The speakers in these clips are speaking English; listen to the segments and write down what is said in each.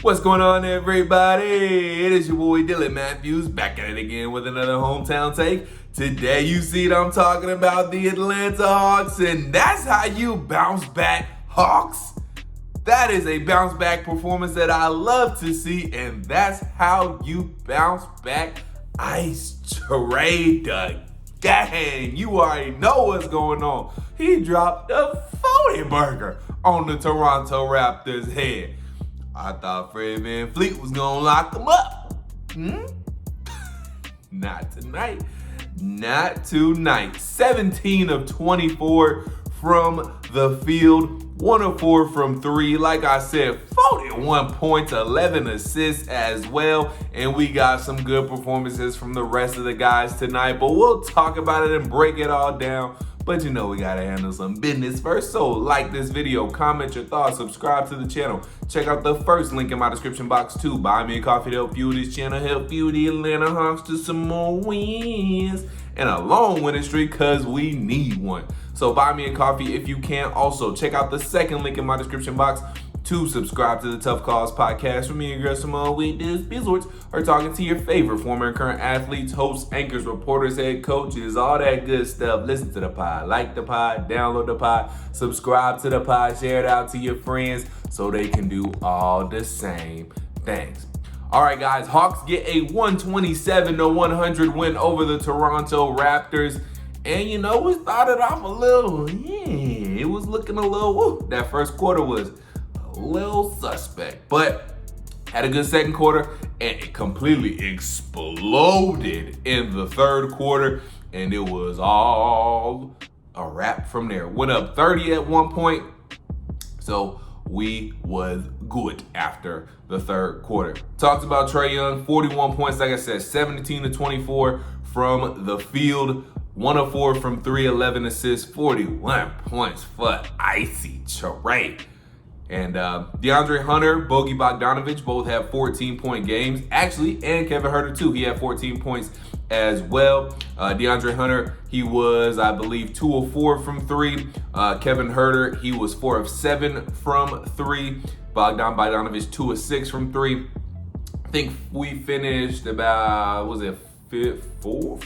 What's going on, everybody? It is your boy Dylan Mathews back at it again with another hometown take. Today you see it, I'm talking about the Atlanta Hawks, and that's how you bounce back, Hawks. That is a bounce back performance that I love to see, and that's how you bounce back. Ice Trey Young. You already know what's going on. He dropped a 40 burger on the Toronto Raptors' head. I thought Fred VanVleet was gonna lock them up. Not tonight. Not tonight. 17 of 24 from the field. 1 of 4 from 3. Like I said, 41 points, 11 assists as well. And we got some good performances from the rest of the guys tonight. But we'll talk about it and break it all down. But you know we gotta handle some business first. So like this video, comment your thoughts, subscribe to the channel. Check out the first link in my description box too. Buy me a coffee to help fuel this channel, help fuel the Atlanta Hawks to some more wins and a long winning streak, cause we need one. So buy me a coffee if you can. Also check out the second link in my description box to subscribe to the Tough Cause podcast where me and girl SymoneWithTheSports are talking to your favorite former and current athletes, hosts, anchors, reporters, head coaches, all that good stuff. Listen to the pod, like the pod, download the pod, subscribe to the pod, share it out to your friends so they can do all the same things. All right, guys, Hawks get a 127-100 win over the Toronto Raptors. And you know, we started off a little, it was looking a little, woo. That first quarter was a little suspect, but had a good second quarter and it completely exploded in the third quarter, and it was all a wrap from there. Went up 30 at one point, so we was good after the third quarter. Talked about Trey Young, 41 points, like I said, 17 to 24 from the field. 1 of 4 from 3, 11 assists, 41 points for Icy Trey. And DeAndre Hunter, Bogey Bogdanovic both have 14-point games. Actually, and Kevin Huerter too. He had 14 points as well. DeAndre Hunter, he was, I believe, 2 of 4 from 3. Kevin Huerter, he was 4 of 7 from 3. Bogdanovic, 2 of 6 from 3. I think we finished about, was it 51,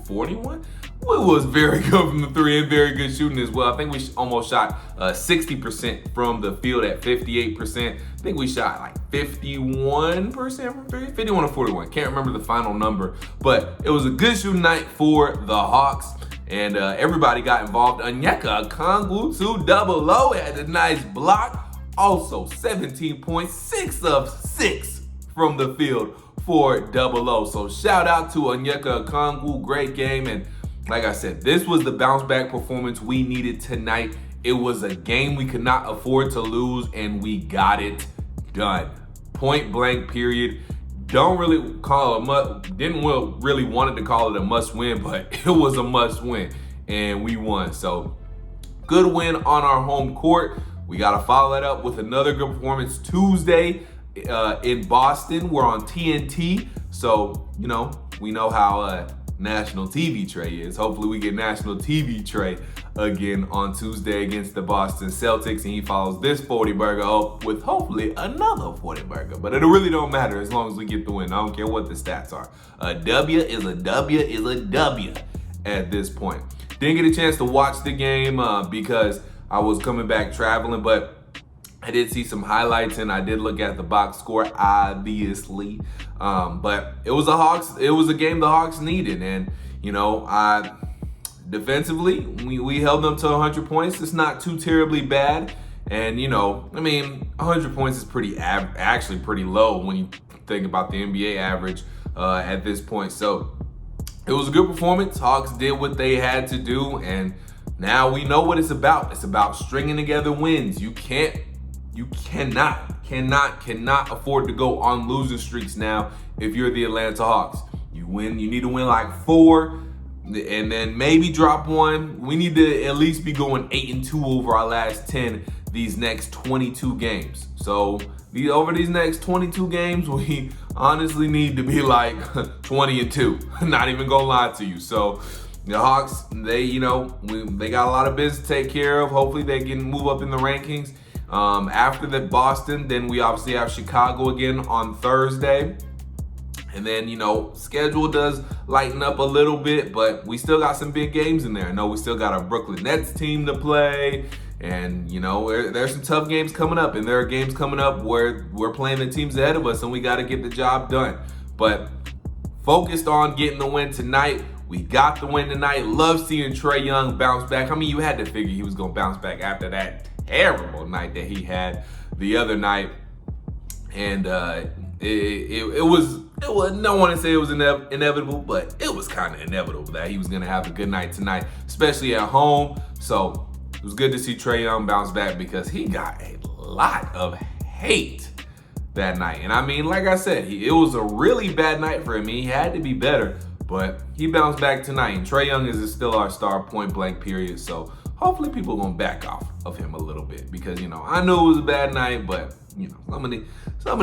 41? Well, it was very good from the 3 and very good shooting as well. I think we almost shot 60% from the field at 58%. I think we shot like 51% from 3, 51 or 41. Can't remember the final number, but it was a good shooting night for the Hawks. And everybody got involved. Onyeka Okongwu to double O, had a nice block. Also 17 points, 6 of 6 from the field for double O. So shout out to Onyeka Okongwu, great game. And like I said, this was the bounce back performance we needed tonight. It was a game we could not afford to lose, and we got it done. Point blank, period. Don't really call it a must, didn't really wanted to call it a must win, but it was a must win, and we won. So good win on our home court. We got to follow that up with another good performance Tuesday in Boston. We're on TNT, so you know we know how national TV Trey is. Hopefully we get national TV Trey again on Tuesday against the Boston Celtics, and he follows this 40 burger up with hopefully another 40 burger. But it really don't matter as long as we get the win. I don't care what the stats are. A W is a W is a W at this point. Didn't get a chance to watch the game because I was coming back traveling, but I did see some highlights and I did look at the box score, obviously. But it was a game the Hawks needed. And, you know, defensively, we held them to 100 points. It's not too terribly bad. And, you know, I mean, 100 points is actually pretty low when you think about the NBA average at this point. So it was a good performance. Hawks did what they had to do. And now we know what it's about. It's about stringing together wins. You cannot afford to go on losing streaks now if you're the Atlanta Hawks. You need to win like 4 and then maybe drop 1. We need to at least be going 8-2 over our last 10 these next 22 games. So over these next 22 games, we honestly need to be like 20-2. Not even gonna lie to you. So the Hawks, they got a lot of business to take care of. Hopefully they can move up in the rankings. After the Boston, then we obviously have Chicago again on Thursday. And then, schedule does lighten up a little bit, but we still got some big games in there. I know we still got a Brooklyn Nets team to play. And, there's some tough games coming up. And there are games coming up where we're playing the teams ahead of us and we got to get the job done. But focused on getting the win tonight. We got the win tonight. Love seeing Trey Young bounce back. I mean, you had to figure he was going to bounce back after that terrible night that he had the other night. And it was no one to say it was inevitable, but it was kind of inevitable that he was going to have a good night tonight, especially at home. So it was good to see Trey Young bounce back because he got a lot of hate that night. And I mean, like I said, it was a really bad night for him. He had to be better, but he bounced back tonight. And Trey Young is still our star, point blank, period. So hopefully people are going to back off of him a little bit because, I knew it was a bad night, but, some of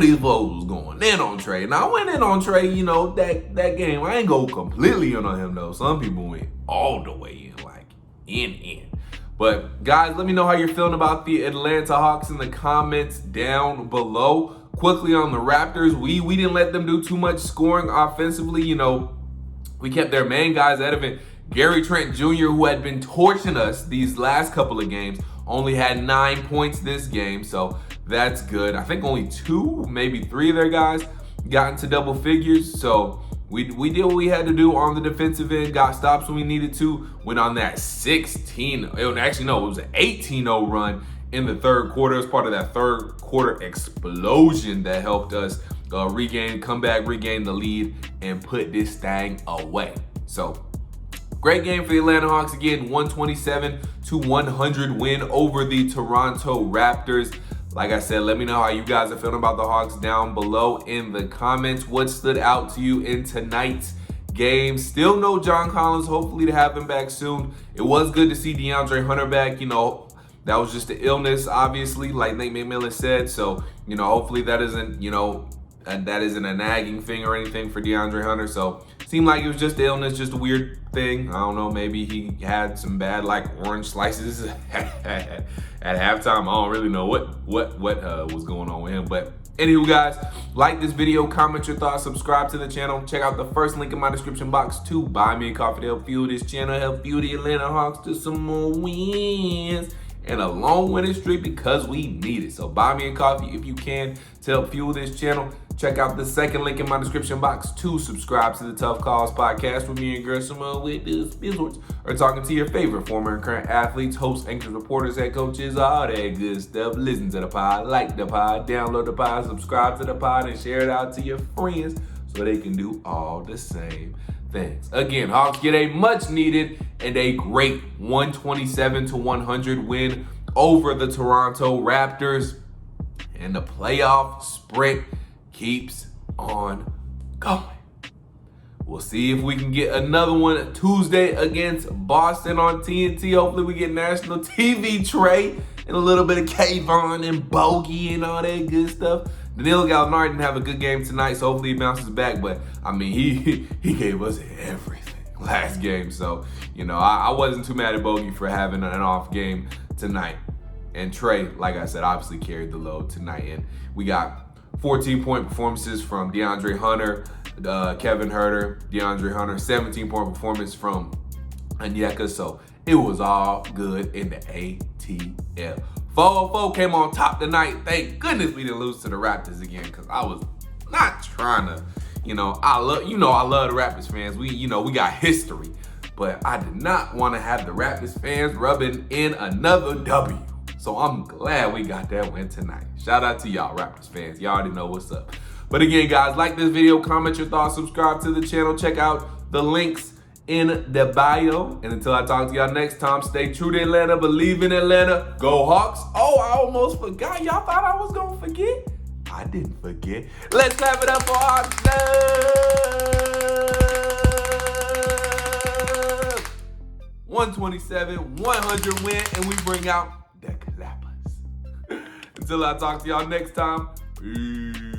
these folks was going in on Trey. And I went in on Trey, that game. I ain't go completely in on him, though. Some people went all the way in, like in. But, guys, let me know how you're feeling about the Atlanta Hawks in the comments down below. Quickly on the Raptors, we didn't let them do too much scoring offensively. We kept their main guys out of it. Gary Trent Jr., who had been torching us these last couple of games, only had 9 points this game, so that's good. I think only 2, maybe 3 of their guys got into double figures, so we did what we had to do on the defensive end, got stops when we needed to, went on that 18-0 run in the third quarter. As part of that third quarter explosion that helped us regain the lead, and put this thing away. So great game for the Atlanta Hawks. Again, 127-100 win over the Toronto Raptors. Like I said, let me know how you guys are feeling about the Hawks down below in the comments. What stood out to you in tonight's game? Still no John Collins. Hopefully to have him back soon. It was good to see DeAndre Hunter back. That was just the illness, obviously, like Nate McMillan said. So, hopefully that isn't, that isn't a nagging thing or anything for DeAndre Hunter. So, seemed like it was just the illness, just a weird thing. I don't know, maybe he had some bad, orange slices at halftime. I don't really know what was going on with him. But anywho, guys, like this video, comment your thoughts, subscribe to the channel. Check out the first link in my description box to buy me a coffee to help fuel this channel, help fuel the Atlanta Hawks to some more wins and a long winning streak because we need it. So buy me a coffee if you can to help fuel this channel. Check out the second link in my description box to subscribe to the Tough Calls podcast with me and girl Symone with the Sports, or talking to your favorite former and current athletes, hosts, anchors, reporters, head coaches, all that good stuff. Listen to the pod, like the pod, download the pod, subscribe to the pod, and share it out to your friends so they can do all the same things. Again, Hawks get a much needed and a great 127-100 win over the Toronto Raptors, and the playoff sprint keeps on going. We'll see if we can get another one Tuesday against Boston on TNT. Hopefully we get national TV, Trey, and a little bit of Kayvon and Bogey and all that good stuff. Danilo Gallinari didn't have a good game tonight, so hopefully he bounces back. But, I mean, he gave us everything last game. So, I wasn't too mad at Bogey for having an off game tonight. And Trey, like I said, obviously carried the load tonight. And we got 14-point performances from DeAndre Hunter, Kevin Huerter, DeAndre Hunter, 17-point performance from Onyeka. So it was all good in the ATL. 404 came on top tonight. Thank goodness we didn't lose to the Raptors again, because I was not trying to, I love the Raptors fans. We got history, but I did not want to have the Raptors fans rubbing in another W. So I'm glad we got that win tonight. Shout out to y'all Raptors fans. Y'all already know what's up. But again, guys, like this video, comment your thoughts, subscribe to the channel, check out the links in the bio. And until I talk to y'all next time, stay true to Atlanta, believe in Atlanta, go Hawks. Oh, I almost forgot. Y'all thought I was going to forget? I didn't forget. Let's clap it up for Hawks. 127-100 win, and we bring out the clappers. Until I talk to y'all next time, peace.